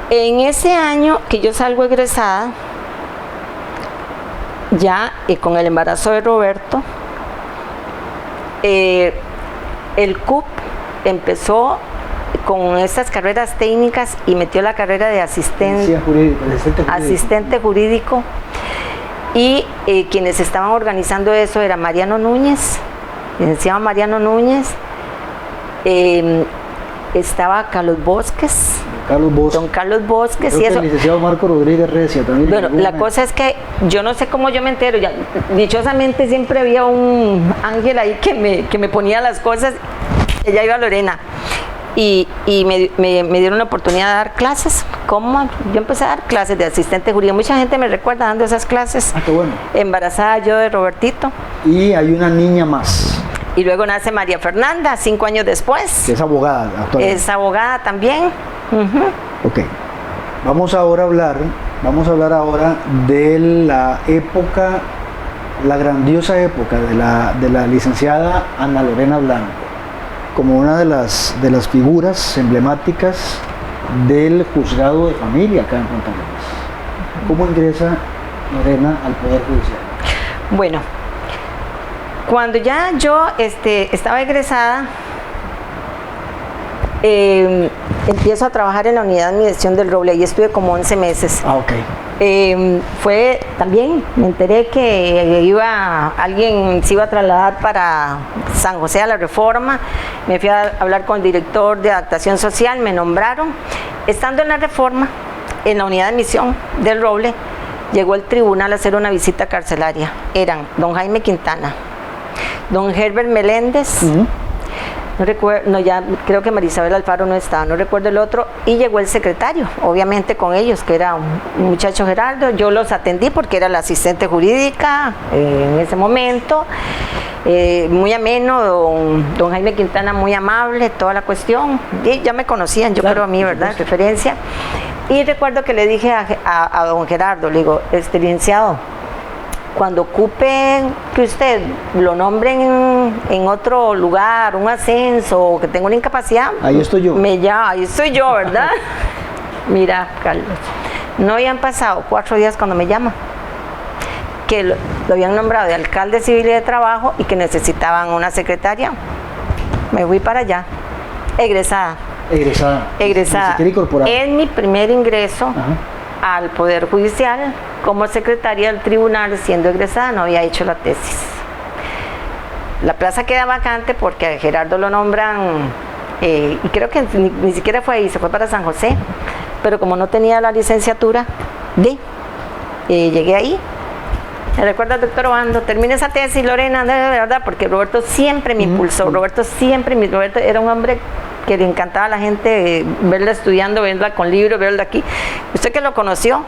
En ese año que yo salgo egresada, ya con el embarazo de Roberto, el CUP empezó con estas carreras técnicas y metió la carrera de asistente jurídico. Y quienes estaban organizando eso era Mariano Núñez, licenciado Mariano Núñez, estaba don Carlos Bosques y eso. El licenciado Marco Rodríguez Recia también. Bueno, la cosa es que yo no sé cómo yo me entero. Ya, dichosamente siempre había un ángel ahí que me ponía las cosas. Ella iba a Lorena. Y me dieron la oportunidad de dar clases. ¿Cómo? Yo empecé a dar clases de asistente jurídico. Mucha gente me recuerda dando esas clases. Qué bueno. Embarazada yo de Robertito. Y hay una niña más. Y luego nace María Fernanda, 5 años después. Que es abogada actualmente. Es abogada también. Ok. Vamos a hablar ahora de la época, la grandiosa época de la licenciada Ana Lorena Blanco, como una de las figuras emblemáticas del juzgado de familia acá en Punta Arenas. ¿Cómo ingresa Lorena al Poder Judicial? Bueno, cuando ya yo estaba egresada, empiezo a trabajar en la unidad de admisión del Roble y estuve como 11 meses. Fue también, me enteré que alguien se iba a trasladar para San José a la Reforma. Me fui a hablar con el director de adaptación social, me nombraron. Estando en la Reforma, en la unidad de admisión del Roble, llegó el tribunal a hacer una visita carcelaria. Eran don Jaime Quintana, don Herbert Meléndez, no recuerdo, ya creo que María Isabel Alfaro no estaba, no recuerdo el otro, y llegó el secretario, obviamente con ellos, que era un muchacho Gerardo. Yo los atendí porque era la asistente jurídica en ese momento, muy ameno, don Jaime Quintana muy amable, toda la cuestión. Y ya me conocían, yo creo a mí, ¿verdad? Referencia. Y recuerdo que le dije a don Gerardo, le digo, licenciado, cuando ocupe que usted lo nombren en otro lugar, un ascenso, o que tenga una incapacidad, ahí estoy yo. Ahí estoy yo, ¿verdad? Mira, Carlos, no habían pasado 4 días cuando me llama, que lo habían nombrado de alcalde civil y de trabajo y que necesitaban una secretaria. Me fui para allá, egresada. Ni siquiera incorporada. Es mi primer ingreso al Poder Judicial como secretaria del tribunal, siendo egresada, no había hecho la tesis. La plaza queda vacante porque a Gerardo lo nombran, y creo que ni siquiera fue ahí, se fue para San José, pero como no tenía la licenciatura, llegué ahí. Me recuerda, doctor Obando, termine esa tesis, Lorena, de verdad, porque Roberto siempre me impulsó. Roberto era un hombre que le encantaba a la gente verla estudiando, verla con libros, verla aquí. Usted que lo conoció,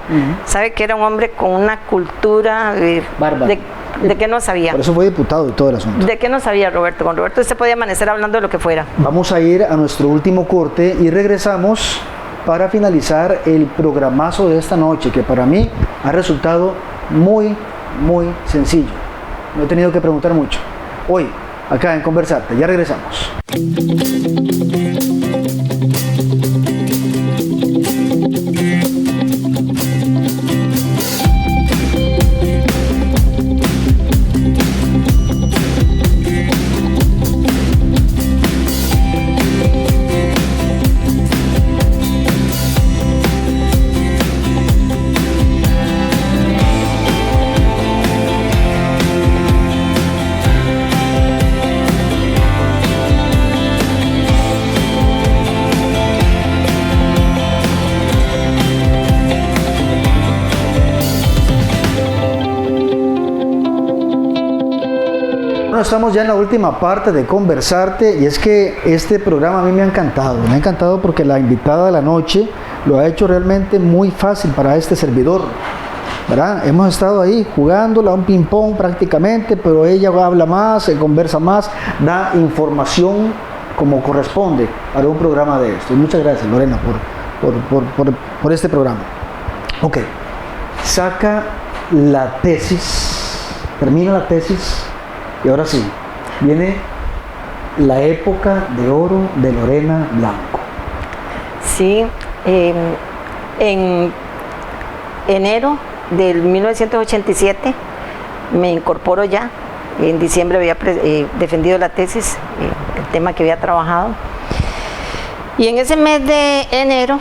sabe que era un hombre con una cultura bárbara. De que no sabía. Por eso fue diputado y todo el asunto. De que no sabía Roberto. Con Roberto usted podía amanecer hablando de lo que fuera. Vamos a ir a nuestro último corte y regresamos para finalizar el programazo de esta noche, que para mí ha resultado muy sencillo. No he tenido que preguntar mucho. Hoy, acá en Conversarte, ya regresamos. Estamos ya en la última parte de Conversarte y es que este programa a mí me ha encantado porque la invitada de la noche lo ha hecho realmente muy fácil para este servidor, ¿verdad? Hemos estado ahí jugándola un ping pong prácticamente, pero ella habla más, conversa más, da información como corresponde para un programa de esto. Y muchas gracias, Lorena, por este programa. Ok, saca la tesis, termina la tesis. Y ahora sí, viene la época de oro de Lorena Blanco. Sí, en enero del 1987 me incorporo ya. En diciembre había defendido la tesis, el tema que había trabajado. Y en ese mes de enero,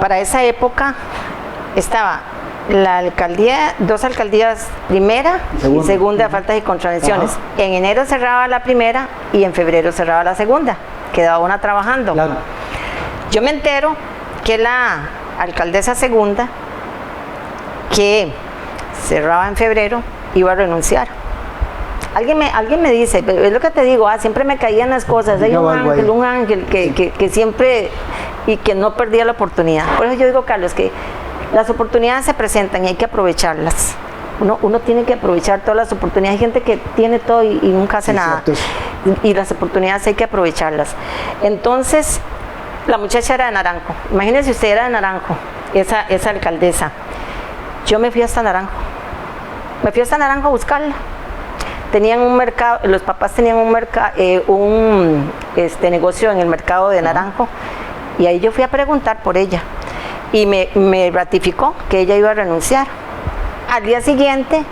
para esa época, estaba la alcaldía, 2 alcaldías, primera y segunda, faltas y contravenciones. En enero cerraba la primera y en febrero cerraba la segunda. Quedaba una trabajando. Claro. Yo me entero que la alcaldesa segunda, que cerraba en febrero, iba a renunciar. Alguien me dice, es lo que te digo, siempre me caían las cosas. Hay un ángel que siempre, y que no perdía la oportunidad. Por eso yo digo, Carlos, que las oportunidades se presentan y hay que aprovecharlas. Uno tiene que aprovechar todas las oportunidades. Hay gente que tiene todo y nunca hace nada. Y las oportunidades hay que aprovecharlas. Entonces, la muchacha era de Naranjo. Imagínense, usted era de Naranjo, esa alcaldesa. Yo me fui hasta Naranjo. Me fui hasta Naranjo a buscarla. Tenían un mercado, los papás tenían un negocio en el mercado de Naranjo. Y ahí yo fui a preguntar por ella. Y me ratificó que ella iba a renunciar. Al día siguiente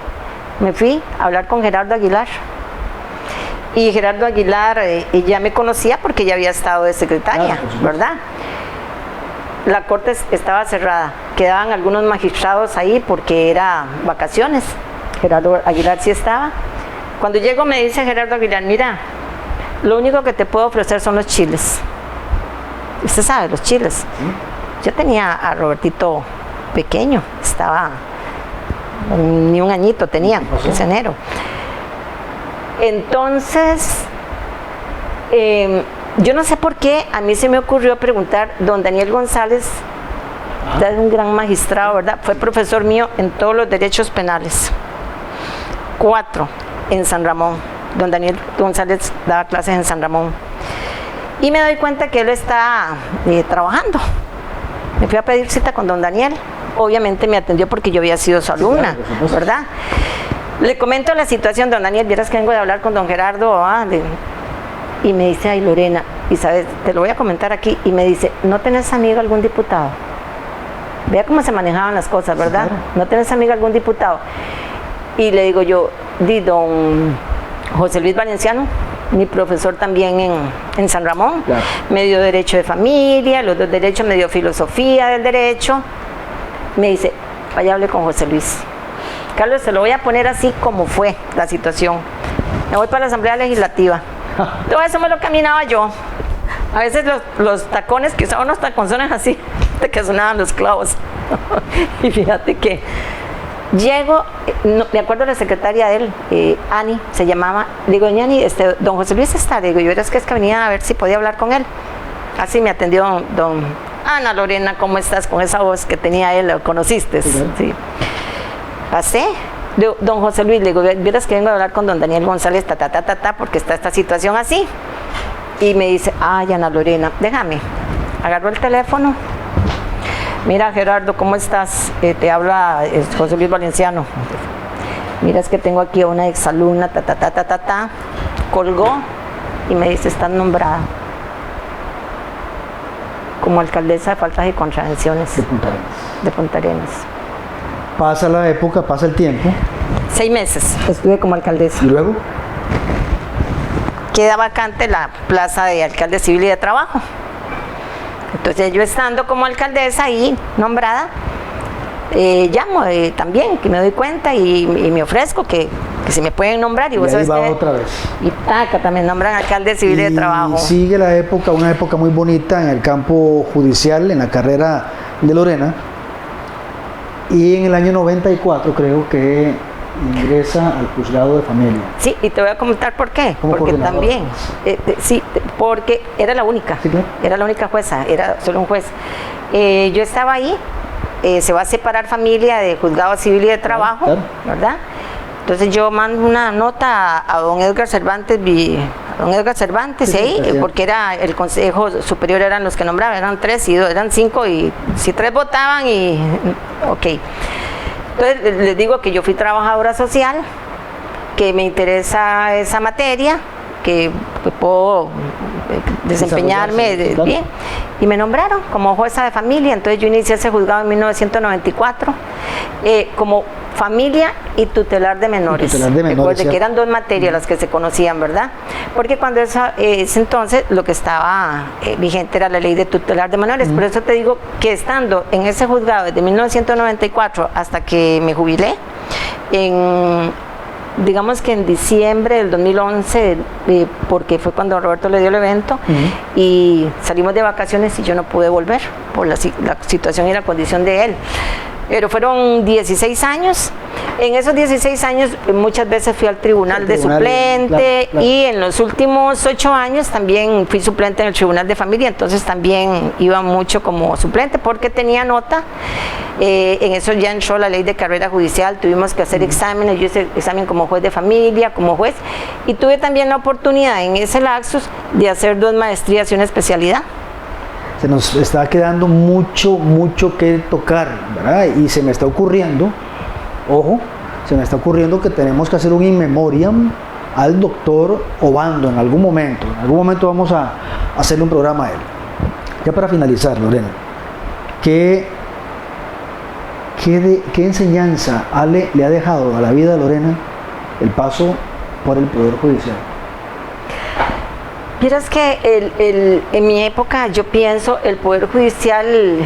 me fui a hablar con Gerardo Aguilar. Y Gerardo Aguilar ya me conocía porque ya había estado de secretaria, ¿verdad? La corte estaba cerrada. Quedaban algunos magistrados ahí porque era vacaciones. Gerardo Aguilar sí estaba. Cuando llego me dice Gerardo Aguilar, mira, lo único que te puedo ofrecer son los chiles. Usted sabe, los chiles. ¿Sí? Yo tenía a Robertito pequeño, estaba, ni un añito tenía, ese enero. Entonces, yo no sé por qué, a mí se me ocurrió preguntar, don Daniel González, es un gran magistrado, ¿verdad? Fue profesor mío en todos los derechos penales. 4 en San Ramón. don Daniel González daba clases en San Ramón. Y me doy cuenta que él está trabajando. Me fui a pedir cita con don Daniel. Obviamente me atendió porque yo había sido su alumna, ¿verdad? Le comento la situación, don Daniel, vieras que vengo de hablar con don Gerardo, y me dice, ay Lorena, y sabes, te lo voy a comentar aquí, y me dice, ¿no tenés amigo algún diputado? Vea cómo se manejaban las cosas, ¿verdad? Claro. ¿No tenés amigo algún diputado? Y le digo yo, don José Luis Valenciano, mi profesor también en San Ramón, claro. Me dio derecho de familia, los dos derechos, me dio filosofía del derecho. Me dice, vaya, hable con José Luis. Carlos, se lo voy a poner así como fue la situación. Me voy para la Asamblea Legislativa. Todo eso me lo caminaba yo. A veces los tacones que usaban, unos taconzones así, de que sonaban los clavos. Y fíjate que llego, no, me acuerdo de la secretaria de él, Ani, se llamaba. Le digo, Ani, don José Luis está. Le digo, yo es que venía a ver si podía hablar con él. Así me atendió don Ana Lorena, ¿cómo estás? Con esa voz que tenía él, ¿lo conociste? Sí. Sí. Pasé. Don José Luis, le digo, vieras que vengo a hablar con don Daniel González, porque está esta situación así. Y me dice, ay, Ana Lorena, déjame. Agarró el teléfono. Mira, Gerardo, ¿cómo estás? Te habla José Luis Valenciano. Mira, es que tengo aquí a una exalumna, colgó y me dice, estás nombrada como alcaldesa de faltas y contravenciones de Punta Arenas. Pasa la época, pasa el tiempo. 6 meses estuve como alcaldesa. ¿Y luego? Queda vacante la plaza de alcalde civil y de trabajo. Entonces yo estando como alcaldesa ahí nombrada, llamo también, que me doy cuenta y me ofrezco que se me pueden nombrar. Y vos sabes que otra vez. Y taca, también nombran alcalde civil y de trabajo. Sigue la época, una época muy bonita en el campo judicial, en la carrera de Lorena. Y en el año 94 creo que ingresa al juzgado de familia. Sí, y te voy a comentar por qué. Porque también, sí, porque era la única, ¿sí, claro? Era la única jueza, era solo un juez. Yo estaba ahí, se va a separar familia de juzgado civil y de trabajo, claro. ¿Verdad? Entonces yo mando una nota a don Edgar Cervantes, sí, ahí, porque era el Consejo Superior, eran los que nombraban, eran 3 y 2, eran 5, y si 3 votaban y ok. Entonces les digo que yo fui trabajadora social, que me interesa esa materia, que puedo desempeñarme bien, y me nombraron como jueza de familia. Entonces yo inicié ese juzgado en 1994 como familia y tutelar de menores. Recuerde que eran 2 materias las que se conocían, ¿verdad? Porque cuando ese entonces lo que estaba vigente era la ley de tutelar de menores. Por eso te digo que estando en ese juzgado desde 1994 hasta que me jubilé, digamos que en diciembre del 2011, porque fue cuando Roberto le dio el evento, y salimos de vacaciones y yo no pude volver por la situación y la condición de él. Pero fueron 16 años. En esos 16 años muchas veces fui al tribunal de suplente, claro. Y en los últimos 8 años también fui suplente en el tribunal de familia, entonces también iba mucho como suplente porque tenía nota. En eso ya entró la ley de carrera judicial, tuvimos que hacer exámenes, yo hice examen como juez de familia, como juez, y tuve también la oportunidad en ese lapsus de hacer 2 maestrías y una especialidad. Se nos está quedando mucho que tocar, ¿verdad? Y se me está ocurriendo, ojo, se me está ocurriendo que tenemos que hacer un in memoriam al doctor Obando en algún momento. En algún momento vamos a hacerle un programa a él. Ya para finalizar, Lorena, ¿qué enseñanza le ha dejado a la vida de Lorena el paso por el Poder Judicial? Vieras que en mi época, yo pienso, el Poder Judicial,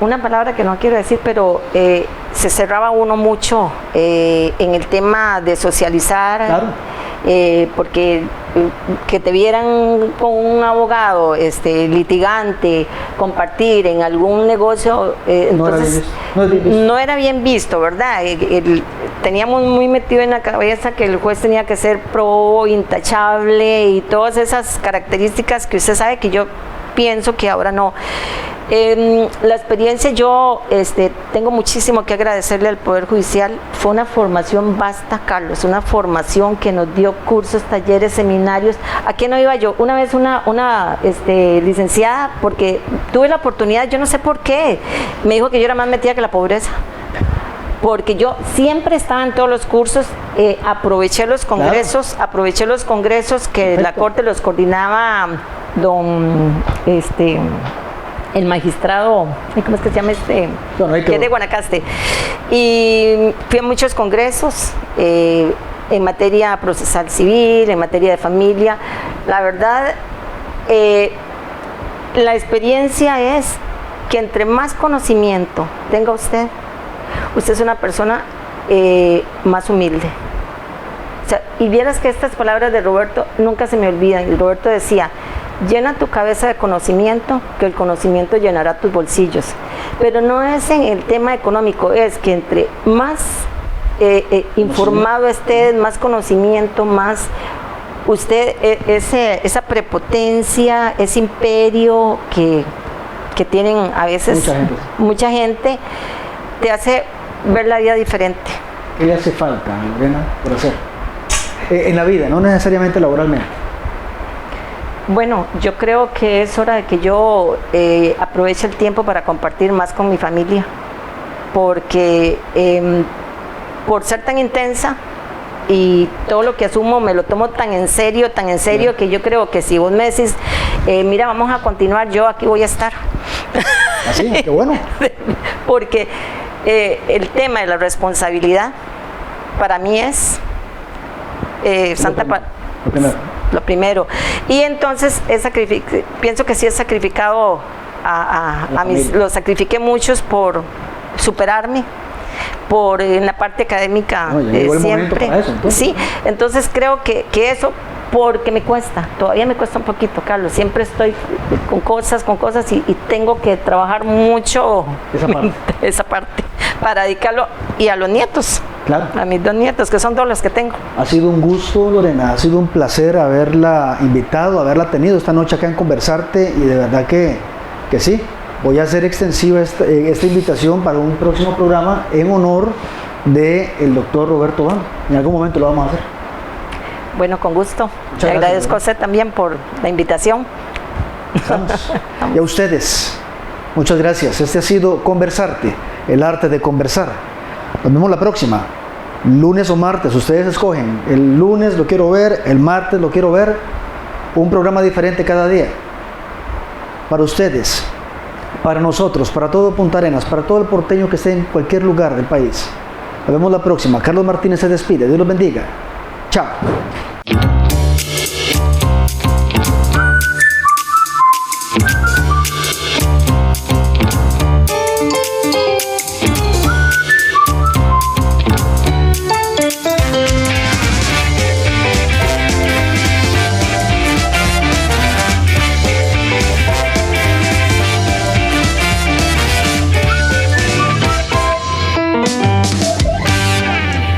una palabra que no quiero decir, pero se cerraba uno mucho en el tema de socializar, claro. Porque que te vieran con un abogado litigante, compartir en algún negocio, entonces no era bien visto, ¿verdad? Teníamos muy metido en la cabeza que el juez tenía que ser probo, intachable y todas esas características que usted sabe que yo pienso que ahora no. La experiencia, yo tengo muchísimo que agradecerle al Poder Judicial. Fue una formación vasta, Carlos, una formación que nos dio cursos, talleres, seminarios. ¿A qué no iba yo? Una vez una licenciada, porque tuve la oportunidad, yo no sé por qué, me dijo que yo era más metida que la pobreza. Porque yo siempre estaba en todos los cursos, aproveché los congresos que Perfecto. la Corte los coordinaba el magistrado, ¿cómo es que se llama Bueno, ahí que es quedó. de Guanacaste? Y fui a muchos congresos en materia procesal civil, en materia de familia. La verdad, la experiencia es que entre más conocimiento tenga usted es una persona más humilde. O sea, y vieras que estas palabras de Roberto nunca se me olvidan. Y Roberto decía, llena tu cabeza de conocimiento, que el conocimiento llenará tus bolsillos. Pero no es en el tema económico, es que entre más informado estés, más conocimiento, más usted, esa prepotencia, ese imperio que tienen a veces mucha gente, te hace ver la vida diferente. ¿Qué le hace falta, Lorena, por hacer? En la vida, no necesariamente laboralmente. Bueno, yo creo que es hora de que yo aproveche el tiempo para compartir más con mi familia, porque por ser tan intensa y todo lo que asumo me lo tomo tan en serio, que yo creo que si vos me decís, mira, vamos a continuar, yo aquí voy a estar. Así, qué bueno. Porque el tema de la responsabilidad para mí es lo primero. Y entonces pienso que sí he sacrificado lo sacrifiqué muchos por superarme, por en la parte académica siempre. Para eso, entonces. Sí, entonces creo que eso, porque me cuesta, todavía me cuesta un poquito, Carlos. Siempre estoy con cosas y tengo que trabajar mucho esa parte para dedicarlo y a los nietos. Claro. A mis 2 nietos, que son todos los que tengo. Ha sido un gusto, Lorena, ha sido un placer haberla invitado, haberla tenido esta noche acá en Conversarte, y de verdad que sí, voy a hacer extensiva esta invitación para un próximo programa en honor del doctor Roberto Obando. En algún momento lo vamos a hacer. Bueno, con gusto. Muchas Le agradezco gracias, a usted también por la invitación. Estamos. Y a ustedes, muchas gracias. Este ha sido Conversarte, el arte de conversar. Nos vemos la próxima, lunes o martes, ustedes escogen. El lunes lo quiero ver, el martes lo quiero ver. Un programa diferente cada día. Para ustedes, para nosotros, para todo Punta Arenas, para todo el porteño que esté en cualquier lugar del país. Nos vemos la próxima. Carlos Martínez se despide. Dios los bendiga. Chao.